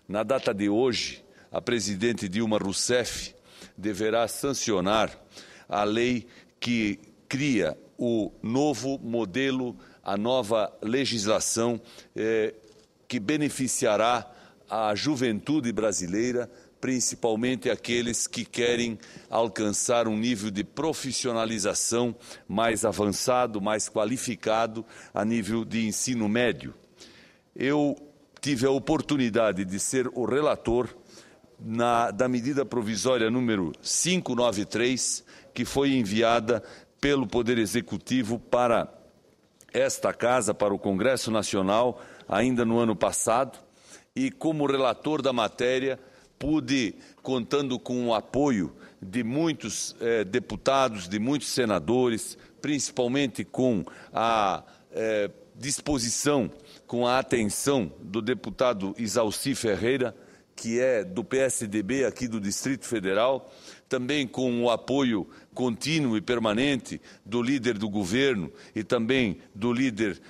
Na data de hoje, a presidente Dilma Rousseff deverá sancionar a lei que cria o novo modelo, a nova legislação que beneficiará a juventude brasileira, principalmente aqueles que querem alcançar um nível de profissionalização mais avançado, mais qualificado a nível de ensino médio. Eu tive a oportunidade de ser o relator da medida provisória número 593, que foi enviada pelo Poder Executivo para esta Casa, para o Congresso Nacional, ainda no ano passado, e como relator da matéria, pude, contando com o apoio de muitos deputados, de muitos senadores, principalmente com a disposição, com a atenção do deputado Isalci Ferreira, que é do PSDB aqui do Distrito Federal, também com o apoio contínuo e permanente do líder do governo e também do líder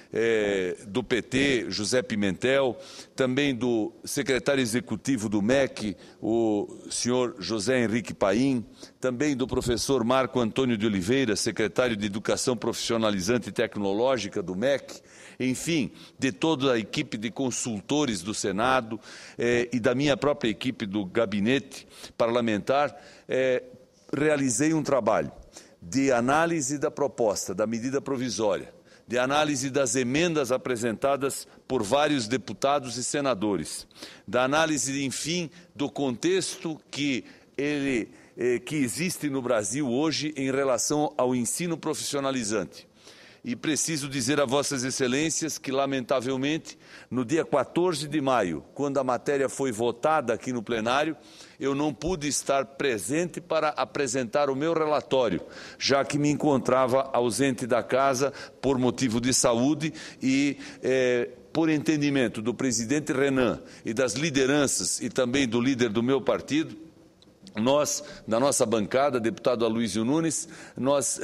do PT, José Pimentel, também do secretário executivo do MEC, o senhor José Henrique Paim, também do professor Marco Antônio de Oliveira, secretário de Educação Profissionalizante e Tecnológica do MEC, enfim, de toda a equipe de consultores do Senado e da minha própria equipe do gabinete parlamentar, realizei um trabalho de análise da proposta, da medida provisória, de análise das emendas apresentadas por vários deputados e senadores, da análise, enfim, do contexto que existe no Brasil hoje em relação ao ensino profissionalizante. E preciso dizer a Vossas Excelências que, lamentavelmente, no dia 14 de maio, quando a matéria foi votada aqui no plenário, eu não pude estar presente para apresentar o meu relatório, já que me encontrava ausente da casa por motivo de saúde e, por entendimento do presidente Renan e das lideranças e também do líder do meu partido, nós, da nossa bancada, deputado Aloysio Nunes, nós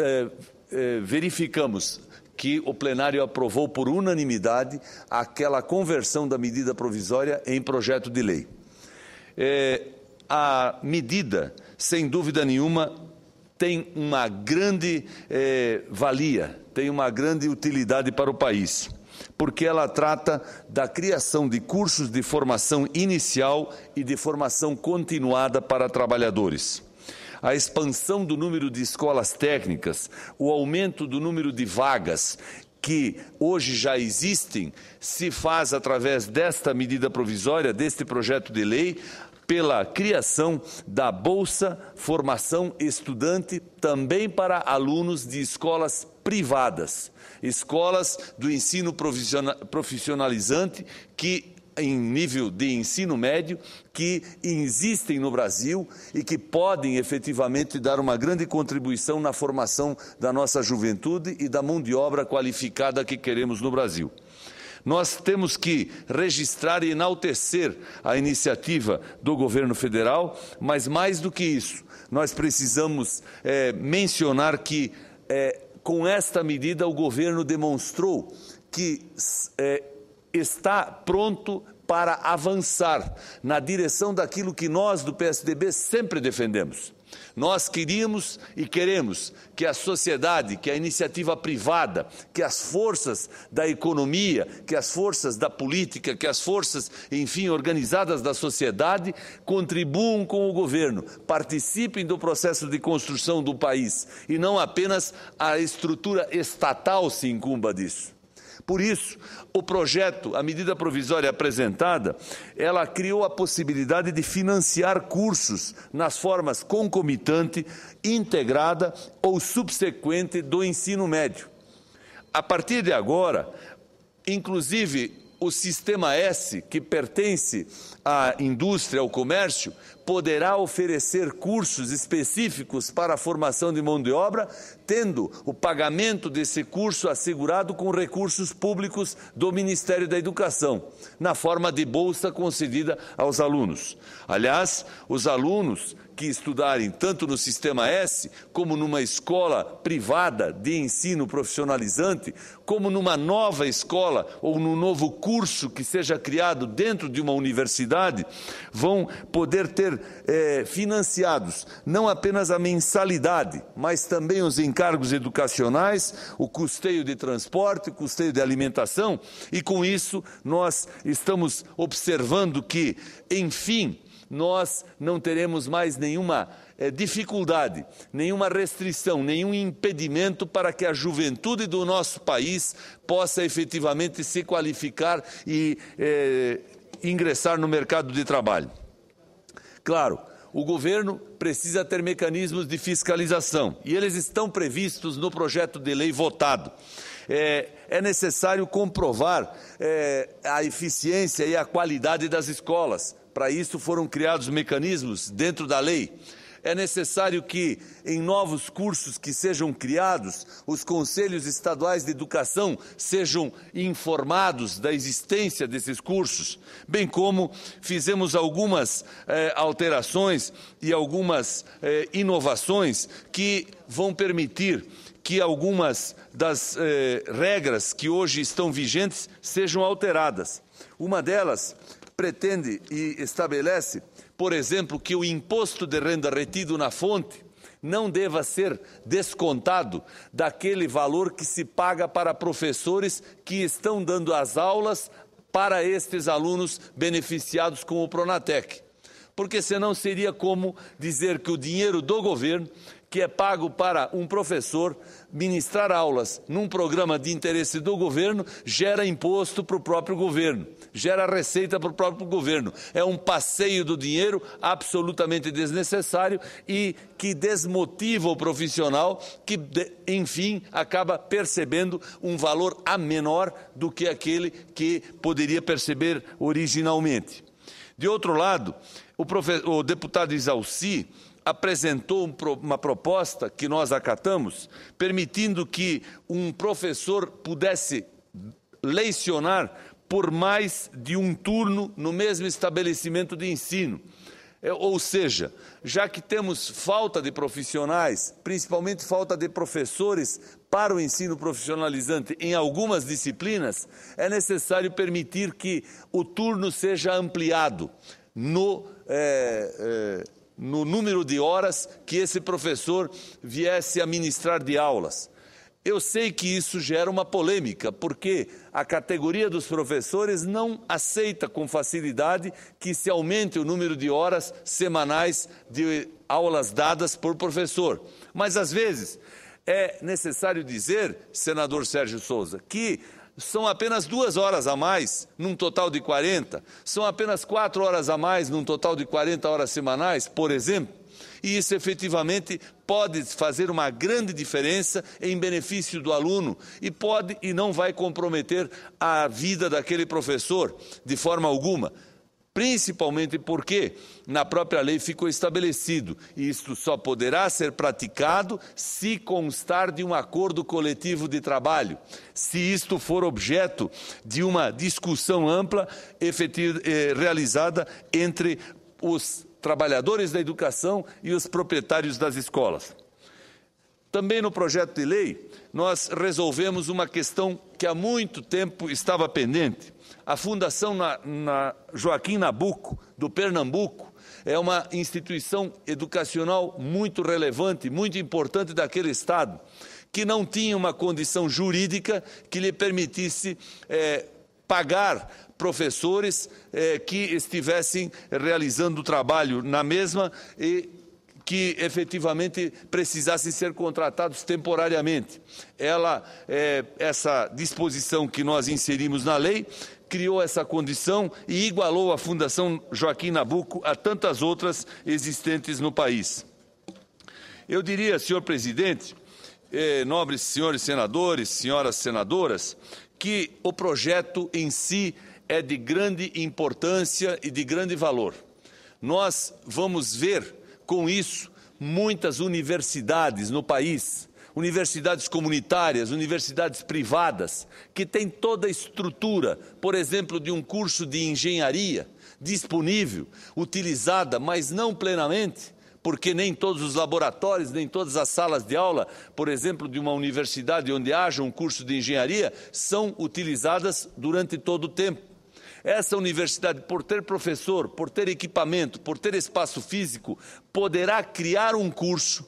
verificamos que o plenário aprovou por unanimidade aquela conversão da medida provisória em projeto de lei. A medida, sem dúvida nenhuma, tem uma grande valia, tem uma grande utilidade para o país, porque ela trata da criação de cursos de formação inicial e de formação continuada para trabalhadores. A expansão do número de escolas técnicas, o aumento do número de vagas que hoje já existem, se faz através desta medida provisória, deste projeto de lei, pela criação da Bolsa Formação Estudante também para alunos de escolas privadas, escolas do ensino profissionalizante que em nível de ensino médio, que existem no Brasil e que podem efetivamente dar uma grande contribuição na formação da nossa juventude e da mão de obra qualificada que queremos no Brasil. Nós temos que registrar e enaltecer a iniciativa do governo federal, mas mais do que isso, nós precisamos mencionar que com esta medida o governo demonstrou que está pronto para avançar na direção daquilo que nós do PSDB sempre defendemos. Nós queríamos e queremos que a sociedade, que a iniciativa privada, que as forças da economia, que as forças da política, que as forças, enfim, organizadas da sociedade contribuam com o governo, participem do processo de construção do país e não apenas a estrutura estatal se incumba disso. Por isso, o projeto, a medida provisória apresentada, ela criou a possibilidade de financiar cursos nas formas concomitante, integrada ou subsequente do ensino médio. A partir de agora, inclusive o Sistema S, que pertence à indústria, ao comércio, poderá oferecer cursos específicos para a formação de mão de obra, tendo o pagamento desse curso assegurado com recursos públicos do Ministério da Educação, na forma de bolsa concedida aos alunos. Aliás, os alunos que estudarem tanto no Sistema S, como numa escola privada de ensino profissionalizante, como numa nova escola ou num novo curso que seja criado dentro de uma universidade, vão poder ter financiados não apenas a mensalidade, mas também os encargos educacionais, o custeio de transporte, o custeio de alimentação, e com isso nós estamos observando que, enfim, nós não teremos mais nenhuma dificuldade, nenhuma restrição, nenhum impedimento para que a juventude do nosso país possa efetivamente se qualificar e ingressar no mercado de trabalho. Claro, o governo precisa ter mecanismos de fiscalização e eles estão previstos no projeto de lei votado. É necessário comprovar a eficiência e a qualidade das escolas. Para isso foram criados mecanismos dentro da lei. É necessário que, em novos cursos que sejam criados, os conselhos estaduais de educação sejam informados da existência desses cursos, bem como fizemos algumas alterações e algumas inovações que vão permitir que algumas das regras que hoje estão vigentes sejam alteradas. Uma delas pretende e estabelece, por exemplo, que o imposto de renda retido na fonte não deva ser descontado daquele valor que se paga para professores que estão dando as aulas para estes alunos beneficiados com o Pronatec. Porque senão seria como dizer que o dinheiro do governo, que é pago para um professor ministrar aulas num programa de interesse do governo, gera imposto para o próprio governo, gera receita para o próprio governo. É um passeio do dinheiro absolutamente desnecessário e que desmotiva o profissional que, enfim, acaba percebendo um valor a menor do que aquele que poderia perceber originalmente. De outro lado, o deputado Isalci apresentou uma proposta que nós acatamos, permitindo que um professor pudesse lecionar por mais de um turno no mesmo estabelecimento de ensino. Ou seja, já que temos falta de profissionais, principalmente falta de professores para o ensino profissionalizante em algumas disciplinas, é necessário permitir que o turno seja ampliado no número de horas que esse professor viesse a ministrar de aulas. Eu sei que isso gera uma polêmica, porque a categoria dos professores não aceita com facilidade que se aumente o número de horas semanais de aulas dadas por professor. Mas, às vezes, é necessário dizer, senador Sérgio Souza, que são apenas 2 horas a mais, num total de 40, são apenas 4 horas a mais, num total de 40 horas semanais, por exemplo, e isso efetivamente pode fazer uma grande diferença em benefício do aluno e pode e não vai comprometer a vida daquele professor de forma alguma. Principalmente porque na própria lei ficou estabelecido, e isto só poderá ser praticado se constar de um acordo coletivo de trabalho, se isto for objeto de uma discussão ampla realizada entre os trabalhadores da educação e os proprietários das escolas. Também no projeto de lei, nós resolvemos uma questão que há muito tempo estava pendente. A Fundação Joaquim Nabuco, do Pernambuco, é uma instituição educacional muito relevante, muito importante daquele estado, que não tinha uma condição jurídica que lhe permitisse pagar professores que estivessem realizando o trabalho na mesma e que efetivamente precisassem ser contratados temporariamente. Essa disposição que nós inserimos na lei criou essa condição e igualou a Fundação Joaquim Nabuco a tantas outras existentes no país. Eu diria, senhor presidente, nobres senhores senadores, senhoras senadoras, que o projeto em si é de grande importância e de grande valor. Nós vamos ver com isso muitas universidades no país, universidades comunitárias, universidades privadas, que têm toda a estrutura, por exemplo, de um curso de engenharia disponível, utilizada, mas não plenamente, porque nem todos os laboratórios, nem todas as salas de aula, por exemplo, de uma universidade onde haja um curso de engenharia, são utilizadas durante todo o tempo. Essa universidade, por ter professor, por ter equipamento, por ter espaço físico, poderá criar um curso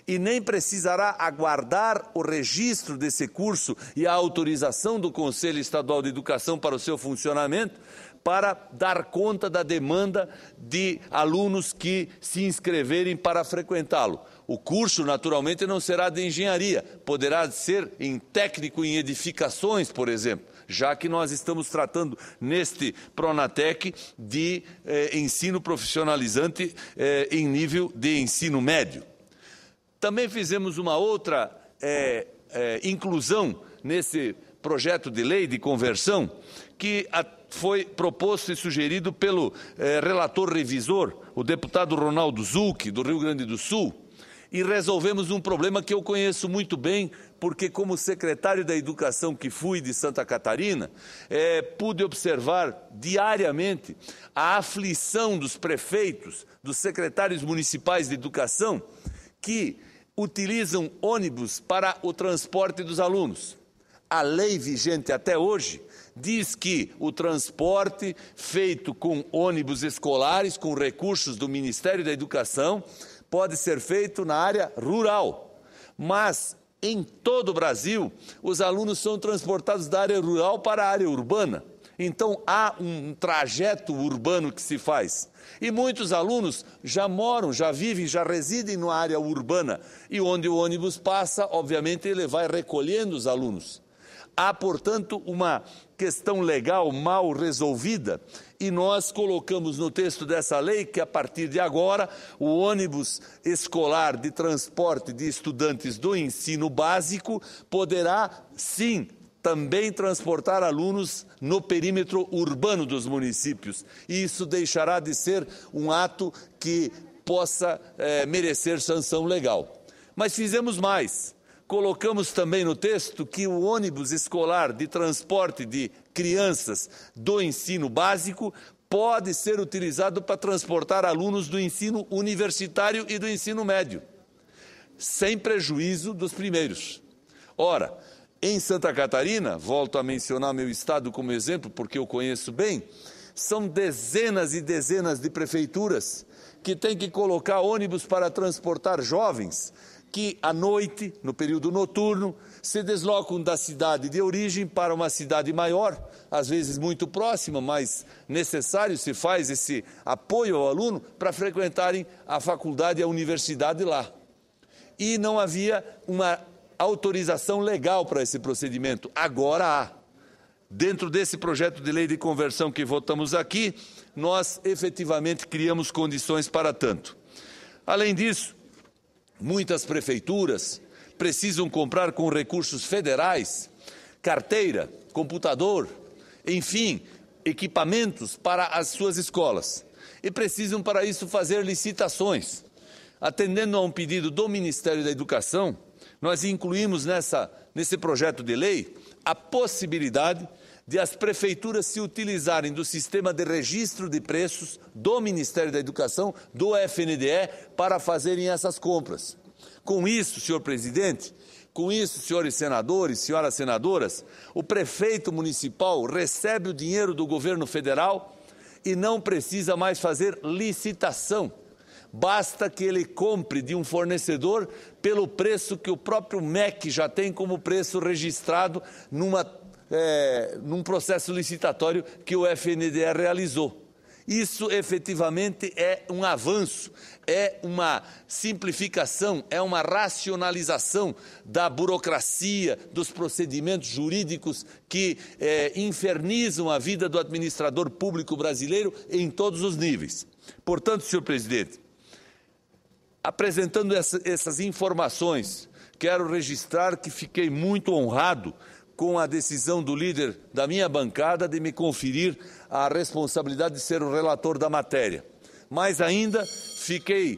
e nem precisará aguardar o registro desse curso e a autorização do Conselho Estadual de Educação para o seu funcionamento, para dar conta da demanda de alunos que se inscreverem para frequentá-lo. O curso, naturalmente, não será de engenharia, poderá ser em técnico em edificações, por exemplo, já que nós estamos tratando neste Pronatec de ensino profissionalizante em nível de ensino médio. Também fizemos uma outra inclusão nesse projeto de lei de conversão, que foi proposto e sugerido pelo relator revisor, o deputado Ronaldo Zucchi, do Rio Grande do Sul, e resolvemos um problema que eu conheço muito bem, porque como secretário da Educação que fui de Santa Catarina, pude observar diariamente a aflição dos prefeitos, dos secretários municipais de educação, que utilizam ônibus para o transporte dos alunos. A lei vigente até hoje diz que o transporte feito com ônibus escolares, com recursos do Ministério da Educação, pode ser feito na área rural. Mas, em todo o Brasil, os alunos são transportados da área rural para a área urbana. Então, há um trajeto urbano que se faz. E muitos alunos já moram, já vivem, já residem na área urbana. E onde o ônibus passa, obviamente, ele vai recolhendo os alunos. Há, portanto, uma questão legal mal resolvida e nós colocamos no texto dessa lei que, a partir de agora, o ônibus escolar de transporte de estudantes do ensino básico poderá, sim, também transportar alunos no perímetro urbano dos municípios. E isso deixará de ser um ato que possa merecer sanção legal. Mas fizemos mais. Colocamos também no texto que o ônibus escolar de transporte de crianças do ensino básico pode ser utilizado para transportar alunos do ensino universitário e do ensino médio, sem prejuízo dos primeiros. Ora, em Santa Catarina, volto a mencionar meu estado como exemplo, porque eu conheço bem, são dezenas e dezenas de prefeituras que têm que colocar ônibus para transportar jovens que, à noite, no período noturno, se deslocam da cidade de origem para uma cidade maior, às vezes muito próxima, mas necessário se faz esse apoio ao aluno para frequentarem a faculdade e a universidade lá. E não havia uma autorização legal para esse procedimento. Agora há. Dentro desse projeto de lei de conversão que votamos aqui, nós efetivamente criamos condições para tanto. Além disso, muitas prefeituras precisam comprar com recursos federais carteira, computador, enfim, equipamentos para as suas escolas. E precisam, para isso, fazer licitações. Atendendo a um pedido do Ministério da Educação, nós incluímos nesse projeto de lei a possibilidade de as prefeituras se utilizarem do sistema de registro de preços do Ministério da Educação, do FNDE, para fazerem essas compras. Com isso, senhor presidente, com isso, senhores senadores, senhoras senadoras, o prefeito municipal recebe o dinheiro do governo federal e não precisa mais fazer licitação. Basta que ele compre de um fornecedor pelo preço que o próprio MEC já tem como preço registrado num processo licitatório que o FNDE realizou. Isso efetivamente é um avanço, é uma simplificação, é uma racionalização da burocracia, dos procedimentos jurídicos que infernizam a vida do administrador público brasileiro em todos os níveis. Portanto, senhor presidente, apresentando essas informações, quero registrar que fiquei muito honrado com a decisão do líder da minha bancada de me conferir a responsabilidade de ser o relator da matéria. Mas ainda fiquei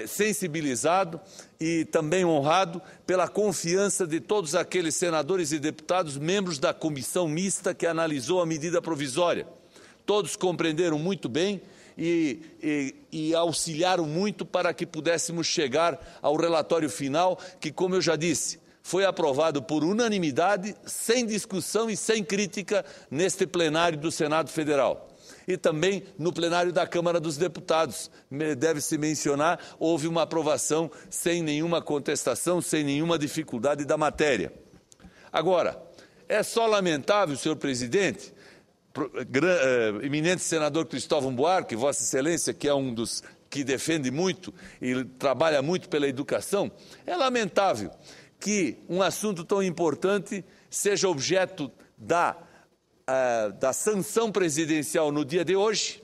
sensibilizado e também honrado pela confiança de todos aqueles senadores e deputados, membros da comissão mista que analisou a medida provisória. Todos compreenderam muito bem e auxiliaram muito para que pudéssemos chegar ao relatório final, que, como eu já disse, foi aprovado por unanimidade, sem discussão e sem crítica neste plenário do Senado Federal. E também no plenário da Câmara dos Deputados. Deve-se mencionar, houve uma aprovação sem nenhuma contestação, sem nenhuma dificuldade da matéria. Agora, é só lamentável, senhor presidente, eminente senador Cristóvão Buarque, Vossa Excelência, que é um dos que defende muito e trabalha muito pela educação, é lamentável que um assunto tão importante seja objeto da sanção presidencial no dia de hoje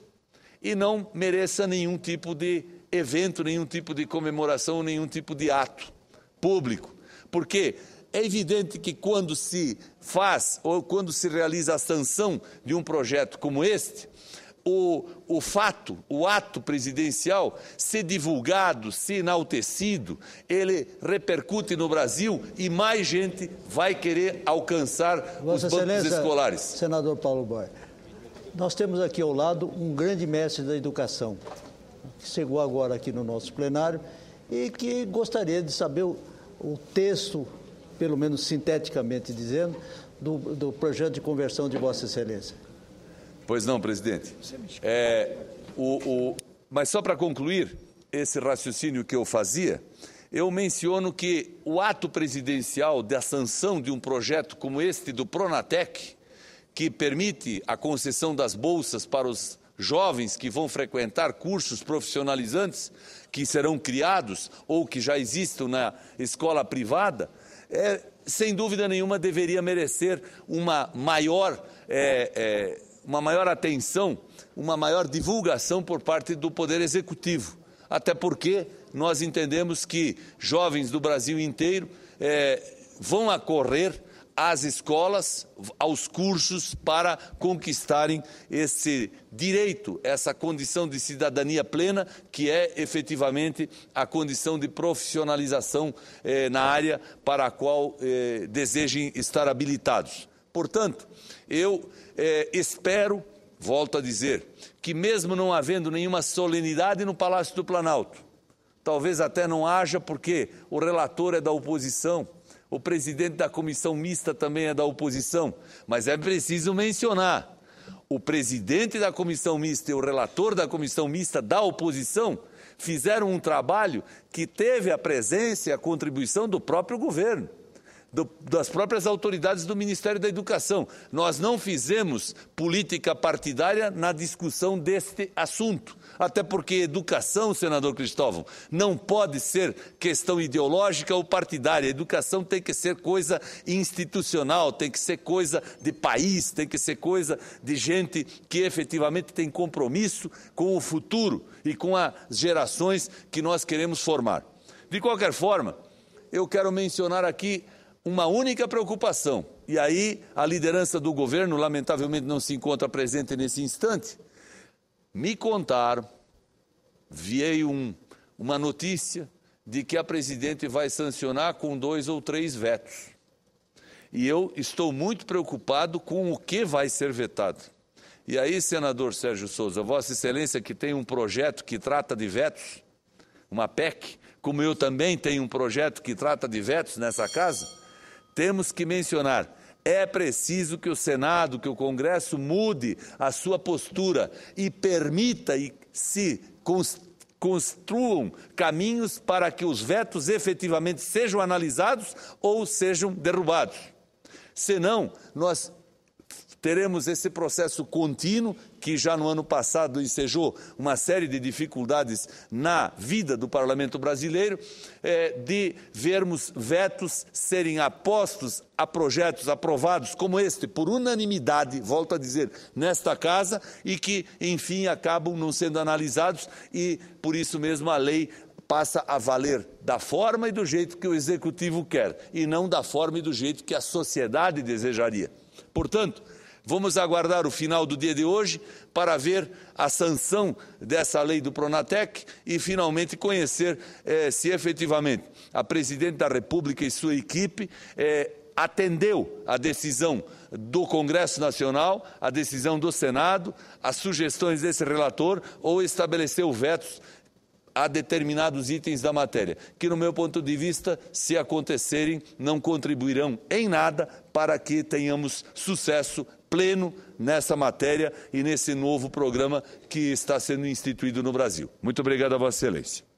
e não mereça nenhum tipo de evento, nenhum tipo de comemoração, nenhum tipo de ato público. Porque é evidente que quando se faz ou quando se realiza a sanção de um projeto como este, o ato presidencial, se divulgado, se enaltecido, ele repercute no Brasil e mais gente vai querer alcançar os bancos escolares. Senador Paulo Boy, nós temos aqui ao lado um grande mestre da educação, que chegou agora aqui no nosso plenário e que gostaria de saber o texto, pelo menos sinteticamente dizendo, do projeto de conversão de Vossa Excelência. Pois não, presidente. Mas só para concluir esse raciocínio que eu fazia, eu menciono que o ato presidencial da sanção de um projeto como este do Pronatec, que permite a concessão das bolsas para os jovens que vão frequentar cursos profissionalizantes que serão criados ou que já existem na escola privada, sem dúvida nenhuma deveria merecer uma maior atenção, uma maior divulgação por parte do Poder Executivo. Até porque nós entendemos que jovens do Brasil inteiro vão acorrer às escolas, aos cursos, para conquistarem esse direito, essa condição de cidadania plena, que é efetivamente a condição de profissionalização na área para a qual desejem estar habilitados. Portanto, eu espero, volto a dizer, que mesmo não havendo nenhuma solenidade no Palácio do Planalto, talvez até não haja porque o relator é da oposição, o presidente da comissão mista também é da oposição, mas é preciso mencionar, o presidente da comissão mista e o relator da comissão mista da oposição fizeram um trabalho que teve a presença e a contribuição do próprio governo, das próprias autoridades do Ministério da Educação. Nós não fizemos política partidária na discussão deste assunto, até porque educação, senador Cristóvão, não pode ser questão ideológica ou partidária. A educação tem que ser coisa institucional, tem que ser coisa de país, tem que ser coisa de gente que efetivamente tem compromisso com o futuro e com as gerações que nós queremos formar. De qualquer forma, eu quero mencionar aqui uma única preocupação, e aí a liderança do governo, lamentavelmente, não se encontra presente nesse instante. Me contaram, veio uma notícia de que a presidente vai sancionar com 2 ou 3 vetos. E eu estou muito preocupado com o que vai ser vetado. E aí, senador Sérgio Souza, Vossa Excelência, que tem um projeto que trata de vetos, uma PEC, como eu também tenho um projeto que trata de vetos nessa casa, temos que mencionar, é preciso que o Senado, que o Congresso mude a sua postura e permita e se construam caminhos para que os vetos efetivamente sejam analisados ou sejam derrubados. Senão, nós teremos esse processo contínuo, que já no ano passado ensejou uma série de dificuldades na vida do parlamento brasileiro, de vermos vetos serem apostos a projetos aprovados como este, por unanimidade, volto a dizer, nesta casa, e que, enfim, acabam não sendo analisados e, por isso mesmo, a lei passa a valer da forma e do jeito que o Executivo quer, e não da forma e do jeito que a sociedade desejaria. Portanto, vamos aguardar o final do dia de hoje para ver a sanção dessa lei do Pronatec e finalmente conhecer se efetivamente a presidente da República e sua equipe atendeu a decisão do Congresso Nacional, a decisão do Senado, as sugestões desse relator ou estabeleceu vetos a determinados itens da matéria, que, no meu ponto de vista, se acontecerem, não contribuirão em nada para que tenhamos sucesso pleno nessa matéria e nesse novo programa que está sendo instituído no Brasil. Muito obrigado a Vossa Excelência.